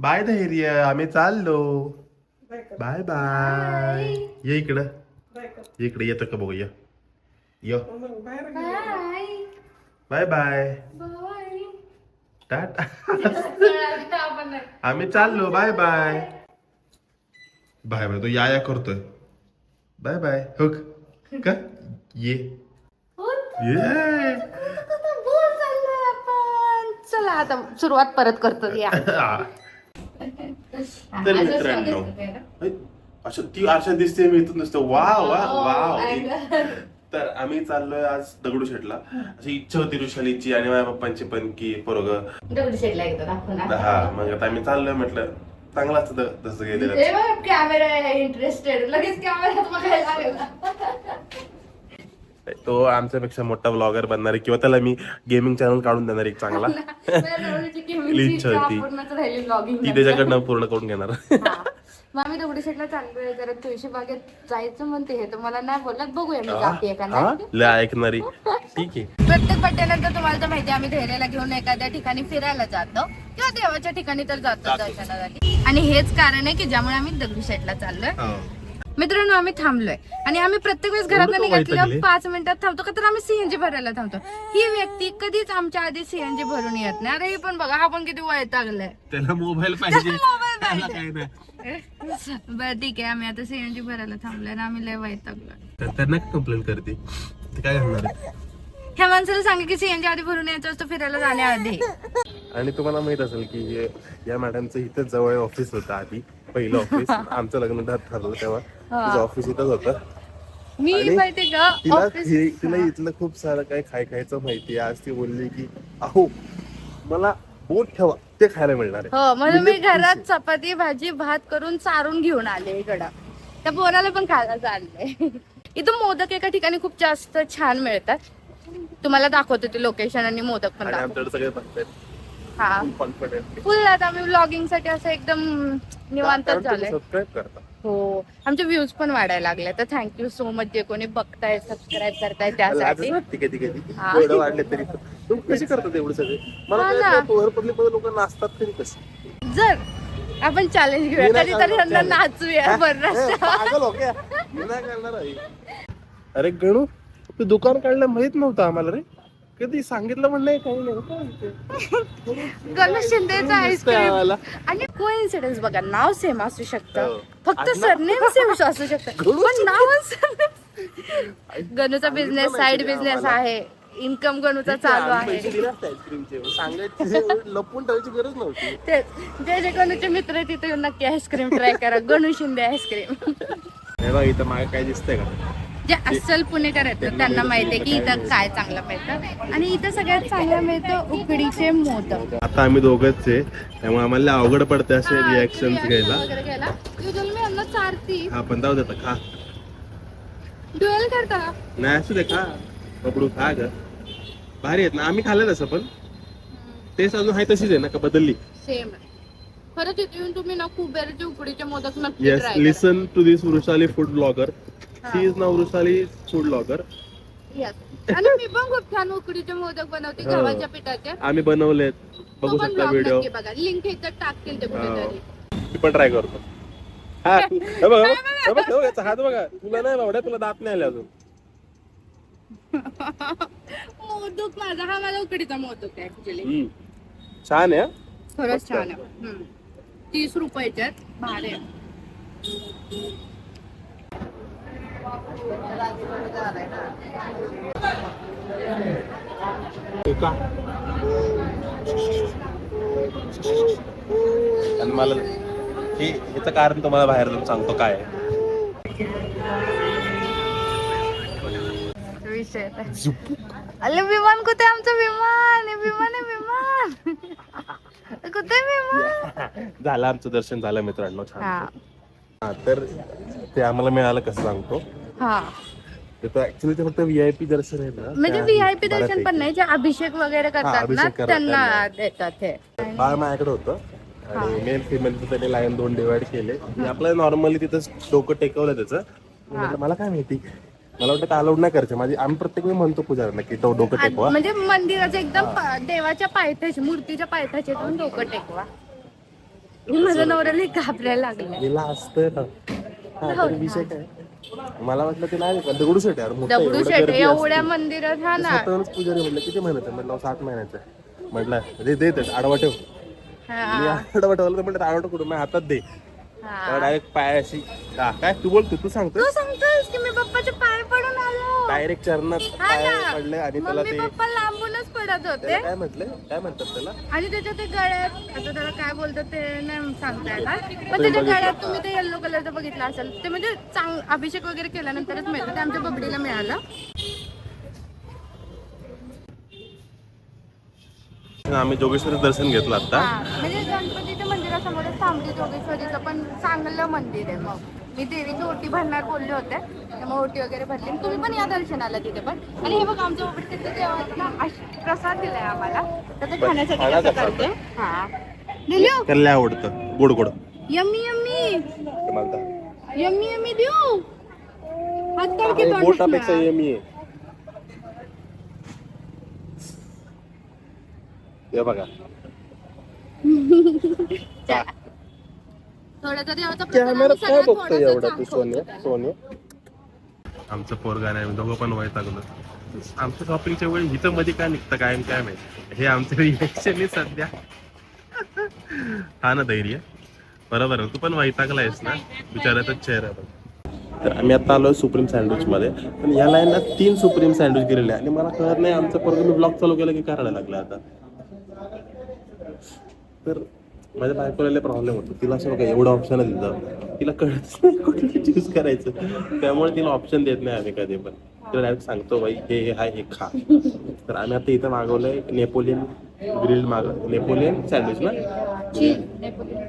Bye Dhairya, आम्ही चाललो. Bye bye. ये इकडं, इकडे येतं का बघूया. य बाय बाय. टाटा. आम्ही चाललो. Bye bye. Bye bye. तो या करतोय. Bye bye. हो का ये ये. चला आता सुरुवात परत करतो या. तर मित्रांनो, अशा ती आशा दिसते मी इथून नुसतं वाव वाव वाव. तर आम्ही चाललोय आज दगडूशेठला. अशी इच्छा होती ऋषालीची आणि माझ्या पप्पांची पण की पोरग दगडूशेठला एकदा दाखवून हा. मग आता आम्ही चाललोय, म्हटलं चांगला असतं तसं गेलेलं. कॅमेरा इंटरेस्टेड लगेच कॅमेऱ्यात बघायला लागला. तो आमच्यापेक्षा मोठा ब्लॉगर बनणार आहे किंवा त्याला मी गेमिंग चॅनल काढून देणार एक चांगला. इच्छा होती ती त्याच्याकडनं पूर्ण करून घेणार. मग आम्ही दगडूशेठला चाललोय, जरा तुळशी बागेत जायचं म्हणते. हे तुम्हाला नाही बोलत, बघूया मी जाते का नाही. लय ऐकणारी. ठीक आहे. प्रत्येक बड्डे नंतर तुम्हाला तर माहिती, आम्ही धैर्याला घेऊन एखाद्या ठिकाणी फिरायला जातो किंवा देवाच्या ठिकाणी तर जातो दर्शनासाठी. आणि हेच कारण आहे की ज्यामुळे आम्ही दगडूशेठला चाललोय. मित्रांनो, आम्ही थांबलोय आणि आम्ही प्रत्येक वेळेस घरात निघालं 5 मिनिटात थांबतो का, तर आम्ही सीएनजी भरायला थांबतो. ही व्यक्ती कधीच आमच्या आधी सीएनजी भरून येत नाही. अरे पण बघा, हा पण किती वैतागलाय. त्याला मोबाईल पाहिजे. बरं ठीक आहे, आम्ही आता सीएनजी भरायला थांबलोय आणि आम्ही लय वैतागलोय. त्यांना कंप्लेंट करते ते काय करणार आहे. ह्या माणसाला सांगा की सीएनजी आधी भरून यायचं असतं फिरायला जाण्याआधी. आणि तुम्हाला माहित असेल की या मॅडमचं इथं जवळ ऑफिस होतं आधी, पहिलं ऑफिस. आमचं लग्न ठरलं तेव्हा तिचं ऑफिस इथंच होतं. मी माहिती का, तिला इथलं खूप सारं काय खायचं माहितीये. आज ती बोलली की अहो मला बोट ठेवा, ते खायला मिळणार आहे. हो, म्हणून मी घरात चपाती भाजी भात करून चारून घेऊन आले इकडं. त्या पोराला पण खायला चाललंय. इथं मोदक एका ठिकाणी खूप जास्त छान मिळतात. तुम्हाला दाखवते ते लोकेशन आणि मोदक पण दाखवते. आमच्याकडे सगळे बघतायत. हा, कॉन्फिडंट फुल आता आम्ही व्लॉगिंग साठी असं एकदम निवांतच झालंय. सबस्क्राईब करता. हो, आमचे व्ह्यूज पण वाढायला लागले. तर थँक्यू सो मच जे कोणी बघताय, सबस्क्राईब करताय त्यासाठी. एवढं वाढले तरी तू कशी करतात एवढं सगळे. मला पोहरपल्लीमध्ये लोक नाचतात तरी कसे. जर आपण चॅलेंज घेऊया कधीतरी त्यांना नाचूया. अरे गणू, तू दुकान काढलं माहित नव्हतं आम्हाला रे. कधी सांगितलं पण नाही, काही नाही. गणेश शिंदेचा आईस्क्रीम आणि कोइन्सिडन्स बघा, नाव सेम असू शकतं, फक्त सरनेम सेम असू शकतं, पण नाव. गणूचा बिझनेस साइड बिझनेस आहे, इन्कम गणूचा चालू आहे. लपून ठेवायची गरज नव्हती. जे जे गणूचे मित्र आहे तिथे नक्की आईस्क्रीम ट्राय करा. गणू शिंदे आईस्क्रीम. इथं मागे काय दिसतंय का. जे अस्सल पुणेकर आहेत त्यांना माहितीये की इथं काय चांगलं मिळतं, आणि इथं सगळ्यात चांगलं मिळतं उकडीचे मोदक. आता आम्ही दोघंच आहे, त्यामुळे आम्हाला अवघड पडते असे रिॲक्शन घ्यायला. युजल मी यांना चारती. हा पण जाऊ देता, खा. ड्युएल करता नाही असू दे, खा. बबडू खा ग, भारी आहेत ना. आम्ही खाल्लं तसं, पण टेस्ट अजून आहे तशीच आहे ना, का बदलली. सेम आहे खरंच. इथे येऊन तुम्ही ना कुबेरचे उकडीचे मोदक नक्की येस, ट्राय करा. Listen to this Vrushali food blogger. She is now Vrushali food blogger. आणि मी पण खूप छान उकडीचे मोदक बनवते गव्हाच्या पिठाचे. आम्ही बनवलेत, बघू तो पण शकता vlog व्हिडिओ. नक्की बघा, लिंक इथं टाकतील ते कुठेतरी. मी पण ट्राय करतो. हा हे बघ, हे बघ, हे बघ, याचा हात बघा. तुला नाही बाबड्या, तुला दात नाही आले अजून. मोदक माझा, हा माझा उकडीचा मोदक आहे ऍक्च्युली. छान आहे. खरंच छान आहे. 30 रुपयाचे आहेत, भारी आहे. आणि मला ह्याचं कारण तुम्हाला बाहेर जाऊन सांगतो काय आहे. विषय अरे विमान कुठे, आमचं विमान आहे, विमान आहे, विमान कुठे विमान. झालं, आमचं दर्शन झालं मित्रांनो, छान. हा, तर ते आम्हाला मिळालं कसं सांगतो. हा, ऍक्च्युली ते फक्त व्हीआयपी दर्शन आहे ना. म्हणजे व्हीआयपी दर्शन पण नाही, जे अभिषेक वगैरे करतात ना त्यांना देतात. हे बाळ माझ्याकडे होतं आणि मेल फिमेल त्याने लाईन 2 डिवाइड केले. आपल्याला नॉर्मली तिथं डोकं टेकवलं त्याचं. मला काय माहिती, मला वाटतं का अलाउड नाही करायचं. माझी आम्ही प्रत्येक वेळी म्हणतो पुजाऱ्यांना की तो डोकं टेकवा. म्हणजे मंदिराच्या एकदम देवाच्या पायथ्याशी, मूर्तीच्या पायथ्याशी जाऊन डोकं टेकवा. माझ्या नवऱ्याला घाबरायला लागलं. तिला असतं ना. हा, तर विषय काय, मला वाटलं ते नाही का दगडूशेठ यार, मोठं एवढं दगडूशेठ गर्दी एवढ्या असते. मंदिरात हा ते ना. स्वतःहूनच पुजारी म्हणलं किती महिन्याचं, म्हटलं 7 महिन्याचं. म्हटलं दे आडवा ठेव. मी हा, आडवा ठेवलं तर म्हटलं आडवा कुठं माझ्या हातात दे. हा. डायरेक्ट पायाशी काय तू बोलतो, तू सांगतो तू सांगतोस की मी पप्पाच्या पाय पडून आलो. डायरेक्ट चरणात हा पाय ना. पडले आणि त्याला मम्मी ते पप्पा लांबूनच पडत होते. त्याला काय म्हटलं, काय म्हणतात त्याला, आणि त्याच्या ते गळ्यात, आता त्याला काय बोलतात ते नाही सांगता येणार, पण तुम्ही त्याच्या बघितलं गळ्यात का? तुम्ही ते येल्लो कलरचं बघितलं असेल, ते म्हणजे अभिषेक वगैरे केल्यानंतरच मिळतं, ते आमच्या बबडीला मिळालं. आम्ही जोगेश्वरी दर्शन घेतलं आता. हा, म्हणजे गणपतीच्या मंदिरासमोरच थांबली जोगेश्वरीचं पण चांगलं मंदिर आहे. मग मी देवीची ओटी भरणार बोलले होते, त्यामुळे ओटी वगैरे भरली. आणि तुम्ही पण या दर्शनाला तिथे पण. आणि हे बघ आमच्या बबडी तिथे जेवायला प्रसाद दिलाय आम्हाला, त्याचं खाण्यासाठी कसं करते. हा दिलो. त्याला आवडतं गोड गोड. यम्मी यम्मी बोटापेक्षा यम्मी यम्मी देऊ. हात काढ की तोंडातनं. मी हे बघा थोडं तरी याचा प्रसाद कॅमेरा आम्ही काय सगळ्यात बघतोय थोडंसं एवढा तू चाखवतो सोन्या त्याला. सोन्या. आमचं पोरगा नाही, आम्ही दोघं पण वैतागलो. आमच्या शॉपिंगच्या वेळी हिथं मध्ये काय निघतं कायम काय माहिती, हे आमचं रिएक्शन आहे सध्या. हा ना धैर्य, बरोबर आहे. तू पण वैतागलायस ना, विचारायचाच चेहरा बघ. तर आम्ही आता आलोय सुप्रीम सँडविच मध्ये, पण या लाईनला 3 सुप्रीम सँडविच गेलेले आणि मला कळत नाही आमचं पोरगं मी ब्लॉग चालू केलं की करायला लागलं आता. तर माझ्या बायकोला प्रॉब्लेम होतो, तिला असं बघा एवढं ऑप्शन आहे तिथं, तिला कळत नाही कुठलं चूज करायचं, त्यामुळे तिला ऑप्शन देत नाही आम्ही कधी पण. तिला डायरेक्ट सांगतो बाई हे हाय हे खा. तर आम्ही आता इथं मागवलंय नेपोलियन नेपोलियन सँडविच ना,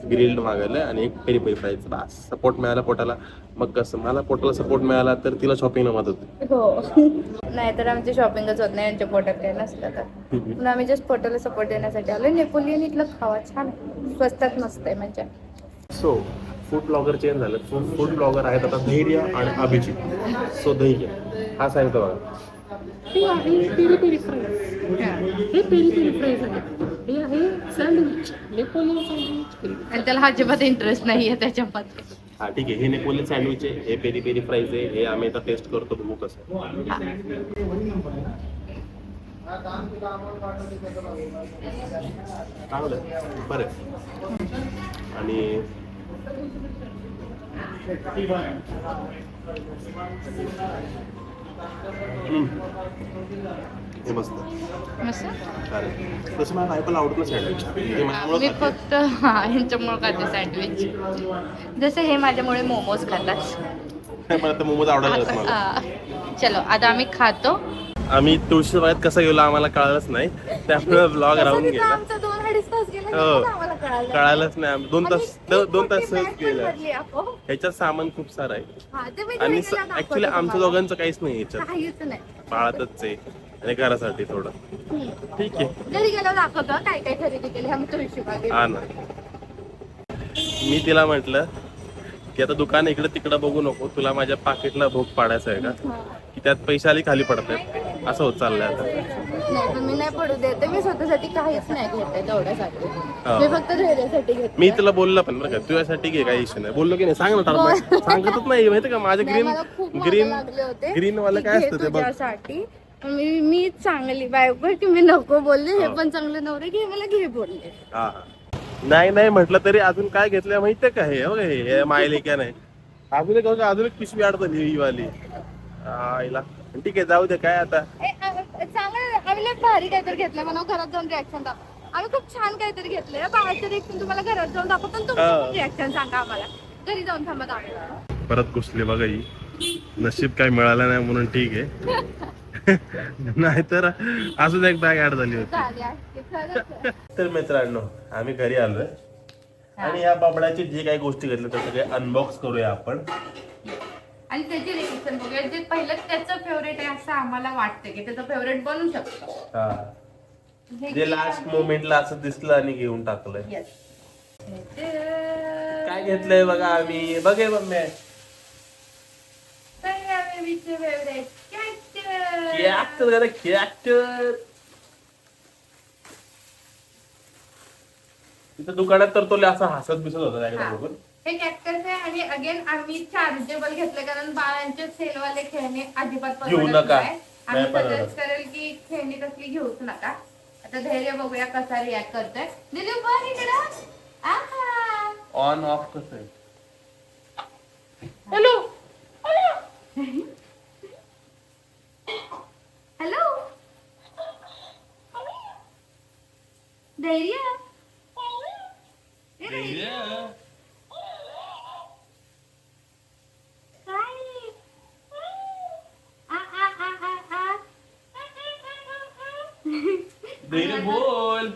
ग्रिल्ड मागवलंय आणि एक पेरी पेरी फ्राईज. बस सपोर्ट मिळाला पोटाला. मग कसं मला पोटाला सपोर्ट मिळाला तर तिला शॉपिंग मदत होते. हो, नाहीतर आमची शॉपिंगच होत नाही यांच्या पोटात काही नसलं तर. पण आम्ही जस्ट पोटाला सपोर्ट देण्यासाठी आलो. नेपोलियन इथलं खावा छान आहे, स्वस्तात मस्त आहे म्हणजे. सो फूड ब्लॉगर चेंज झालं. फूड ब्लॉगर आहेत आता धैर्य आणि अभिजित. सो धैर्य हा सांगतो बघा, हे पेरी पेरी फ्राईज, हे पेरी पेरी फ्राईज आहे, हे आहे सँडविच, नेपोलियन सँडविच. आणि त्याला अजिबात इंटरेस्ट नाहीये त्याच्यामध्ये. हा ठीक आहे, हे नेपोलियन सँडविच आहे, हे पेरी पेरी फ्राईज आहे, हे आम्ही आता टेस्ट करतो बघू कसं चांगलं बरं. आणि हे मस्त मस्त. अरे तसं मला बायकोला आवडत नाही सँडविच, हे मी माझ्यामुळे फक्त ह्यांच्यामुळे खाते सँडविच, जसं हे माझ्यामुळे मोमोज खातात. मला तर मोमोज आवडायला लागत मला. चलो आता आम्ही खातो. आम्ही तुळशीबागेत कसं गेलो आम्हाला कळालंच नाही, त्यामुळे ब्लॉग राहून तिथं गेला. आमचा 2-2.5 तास गेला, हो. तेव्हा आम्हाला कळालं. कळालंच नाही. 2 तास आणि 2 तास ती सहज bag पण गेलं. भरली आपण. ह्याच्यात सामान खूप सारं आहे हा, ते मी आणि घरी गेल्यावर दाखवते ऍक्च्युली आमच्या तुम्हाला. दोघांचं काहीच नाही ह्याच्यात, काहीच नाही. पाळतच आहे आणि घरासाठी थोडं ठीक आहे. घरी गेल्यावर दाखवतो काय काय खरेदी केली आम्ही तुळशीबागेत. हा ना, मी तिला म्हटलं की आता दुकान इकडे तिकडे बघू नको, तुला माझ्या पाकिटला भोग पाडायचं आहे का, की त्यात पैसे आली खाली पडत आहेत, असं होत चाललंय आता. नाही पण मी नाही पडू देते, मी स्वतःसाठी काहीच नाही घेते तेवढ्यासाठी. हा. मी फक्त धैर्यासाठी घेते. मी तिला बोललो पण बरं का, तुझ्यासाठी घे काही इश्यू नाही, बोललो की नाही सांग ना टाळा. सांगतच नाही माहिती का, माझे नाही, मला खूप मागं लागले होते ग्रीन वाला की काय घे असतं ते बघ. तुझ्यासाठी. मी चांगली बायको की मी नको बोलले, हे पण चांगले नवरे घे मला घे बोलले. हा नाही नाही म्हटलं तरी अजून काय घेतलं माहितीये का, हे बघ हे मायले क्या नाही, अजून एक पिशवी अडचण ही वाली आईला. ठीक आहे जाऊ दे, काय आता चांगलं आम्ही लय भारी काहीतरी घेतलंय, मला घरात जाऊन रिॲक्शन दाखव. आम्ही खूप छान काहीतरी घेतलंय, बाळाचं रिॲक्शन तुम्हाला घरात जाऊन दाखवतो आणि तुमचं रिॲक्शन सांगा आम्हाला. घरी जाऊन थांबा दाखवा. परत घुसले बघा ही, नशीब काय मिळालं नाही म्हणून ठीक आहे. नाहीतर अजून एक बॅग ऍड झाली होती. झाली असती खरंच. तर मित्रांनो आम्ही घरी आलोय आणि या बाबड्याची जे काही गोष्टी घेतल्या त्या सगळे अनबॉक्स करूया आपण आणि त्याची रिॲक्शन बघूया. जे पहिलं त्याचं फेवरेट आहे असं आम्हाला वाटतं की त्याचं फेवरेट बनू शकतो. हा, जे लास्ट मोमेंटला असं दिसलं आणि घेऊन टाकलंय. Yes. काय घेतलंय बघा आम्ही, बघे मम्मी तिथं दुकानात तर तो असा हसत बिसत होता हा. त्याकडे बघून. हे कॅक्टस आहे आणि अगेन आम्ही चार्जेबल घेतले कारण बाळांचे सेलवाले खेळणे अजिबात घेऊ परवडत नका. नाही. आम्ही नाही परवडत. सजेस्ट करेल की खेळणी कसली घेऊच नका. आता धैर्य बघूया कसा रिॲक्ट करतोय. दिलू बघ इकडं. आहा. ऑन ऑफ कसं आहे? हॅलो हॅलो धैर्य ए, धैर्य. काय? आ, आ, आ, आ, आ. धैर्य बोल.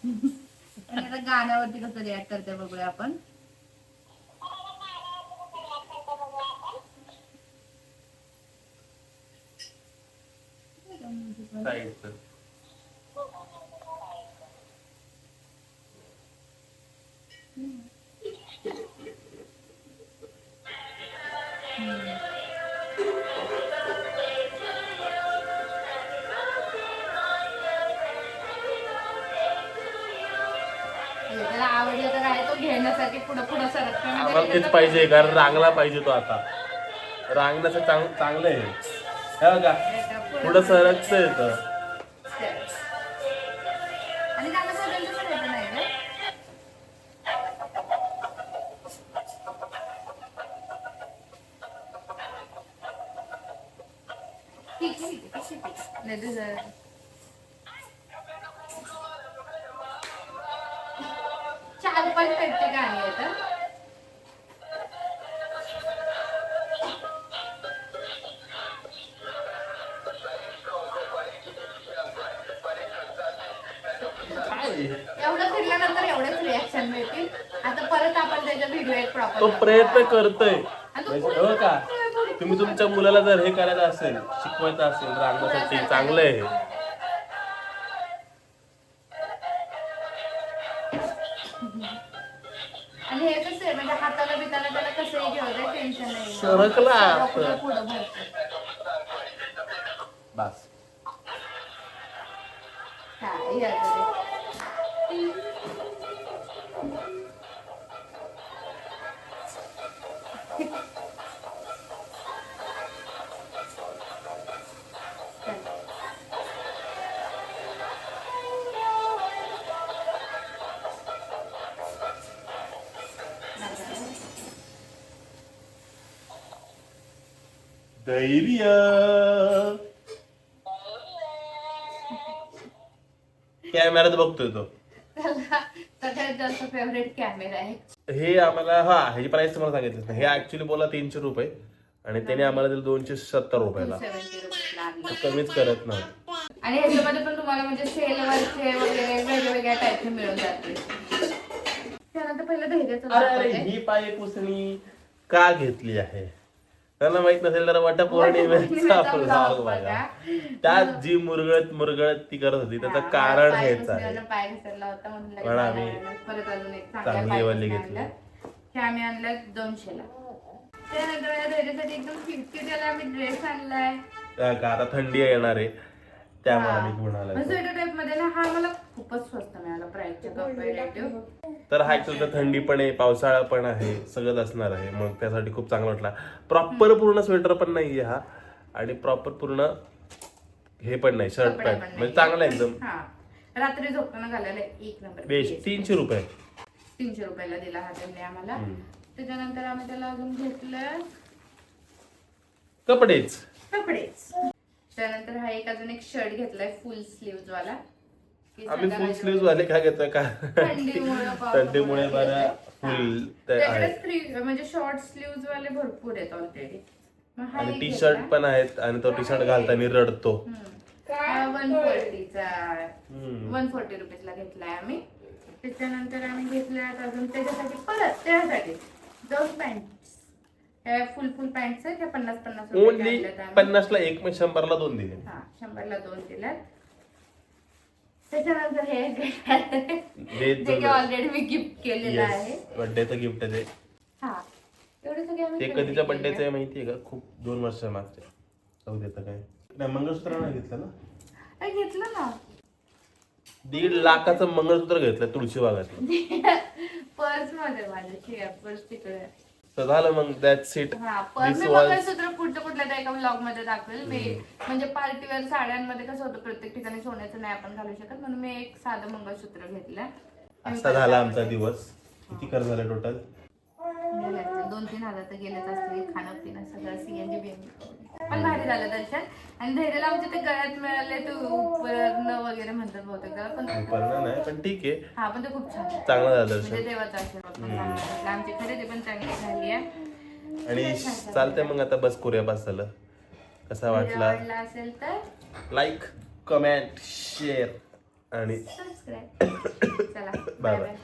आणि आता गाण्यावरती कसं रिॲक्ट करते बघूया आपण. साईडचं. त्याला आवडलं तर आहे तो घेण्यासाठी पुढं पुढं आम्हाला तेच सरकतो. पाहिजे कारण रांगला पाहिजे तो आता. रांगण्याचं चांगलं आहे हे बघा. पुढं सरकच येतं. आणि चांगलं सगळ्यांचं पण येतं नाही रे. ठीक आहे, ठीक आहे, ठीक आहे. नाही तुझं. चार पाच टाईपचे गाणी येतात. एवढं फिरल्यानंतर एवढेच रिॲक्शन मिळतील. आता परत आपण त्याचा व्हिडिओ एक प्रॉपर तो प्रयत्न करतोय. हो का तुम्ही तुमच्या मुलाला जर हे करायचं असेल शिकवायचं असेल रांगण्यासाठी चांगलं आहे हे. आणि हे कसं आहे म्हणजे हाताला बिताला त्याला कसंही घेऊ दे टेन्शन नाही. सरकला. पुढं भरतो. बस. हा या तरी. धैर्य. कॅमेरात बघतोय तो. त्याला सगळ्यात जास्त फेवरेट कॅमेरा आहे. हे आम्हाला ह्याची प्राइस तुम्हाला सांगितलं नाही. हे ऍक्च्युली बोला 300 रुपये आणि त्याने आम्हाला दिलं 270 रुपयाला. 270 रुपयाला आणलं. तो कमीच करत नव्हतं. आणि ह्याच्यामध्ये पण तुम्हाला म्हणजे सेलवरचे वगैरे वेगवेगळ्या टाईपचे मिळून जातील. त्यानंतर पहिलं धैर्याचं अरे अरे दाखवते. ही पाय पुसणी का घेतली आहे त्यांना माहित नसेल तर वटपौर्णिमेचा ब्लॉग बघा. त्यात जी मुरगळत ती करत होती त्याचं कारण हेच आहे. पाय घसरला होता म्हणून लगेच पण आम्ही आणलं. परत अजून एक चांगली चांगल्या वाली पायपुसणी घेतली. आणलं. हे आम्ही आणलं 200 ला. त्यानंतर या धैर्यासाठी एकदम 50 त्याला आम्ही ड्रेस आणलाय. आता थंडी येणार आहे त्यामुळे आम्ही घेऊन आलोय. स्वेटर टाईप मध्ये ना हा मला खूपच स्वस्त मिळाला प्राइसच्या कंपॅरेटिव्ह. तर हा ऍक्च्युअली थंडी पण आहे पावसाळा पण आहे सगळंच असणार आहे मग त्यासाठी खूप चांगला वाटला. प्रॉपर पूर्ण स्वेटर पण नाहीये हा आणि प्रॉपर पूर्ण हे पण नाही शर्ट पॅन्ट म्हणजे चांगला एकदम. हा रात्री झोपताना घालायला एक नंबर बेस्ट. 300 रुपये 300 रुपयाला दिला हा त्यांनी आम्हाला. त्याच्यानंतर आम्ही त्याला अजून घेतलं कपडेच. त्यानंतर हा एक अजून एक शर्ट घेतलाय फुल स्लीव्ह वाला. आम्ही फुल स्लीव्ह वाले काय घेतोय का थंडीमुळे बरं फुल म्हणजे शॉर्ट स्लीव्ह वाले भरपूर आहेत ऑलरेडी. आणि टी शर्ट पण आहेत आणि तो टी शर्ट घालताना रडतो. 140चा 140 रुपीजला घेतलाय आम्ही. त्याच्यानंतर आम्ही घेतल्यात अजून त्याच्यासाठी परत त्यासाठी 2 पॅन्ट फुल पॅन्ट आहेत. 50 ओनली 50 ला एक मग 100 ला 2 दिले. हा 100 ला 2 दिल्यात. त्याच्यानंतर हे ऑलरेडी मी गिफ्ट केलेलं आहे. बर्थडेचं गिफ्ट आहे ते. हा एवढे सगळे आम्ही ते कधीच्या बर्थडेचं आहे माहितीये का खूप 2 वर्ष मागच्या. जाऊ देतं काय नाही मंगळसूत्र नाही घेतलं ना. घेतलं ना 1.5 लाखाचं मंगळसूत्र घेतलं तुळशी बागातलं. पर्स मध्ये माझ्या पर्स तिकडे. तर झालं मग दॅट्स इट. हा पण मी मंगळसूत्र कुठल्या तर एका व्लॉग मध्ये दाखवेल मी. म्हणजे पार्टीवेअर साड्यांमध्ये कसं होतं प्रत्येक ठिकाणी सोन्याचं नाही आपण घालू शकत म्हणून मी एक साधं मंगळसूत्र घेतलंय. असा झाला आमचा दिवस. किती खर्च झाला टोटल? 2-3 हजार तर गेलेच असतील खाणं पिणं सगळं सीएनजी बीएनजी. पण भारी झालं दर्शन. आणि धैर्याला आमच्या ते गळ्यात मिळाले ते उपरणं वगैरे म्हणतात बहुतेक त्याला पण उपरणं नाही पण ठीक आहे. हा पण ते खूप छान चांगलं झालं म्हणजे दर्शन. देवाचा आशीर्वाद पण चांगला भेटला. आमची खरेदी पण चांगली झाली आहे. आणि चालतंय मग आता बस करूया बस झालं. कसा वाटला आवडला असेल तर लाईक कमेंट शेअर आणि सबस्क्राईब. चला बाय बाय.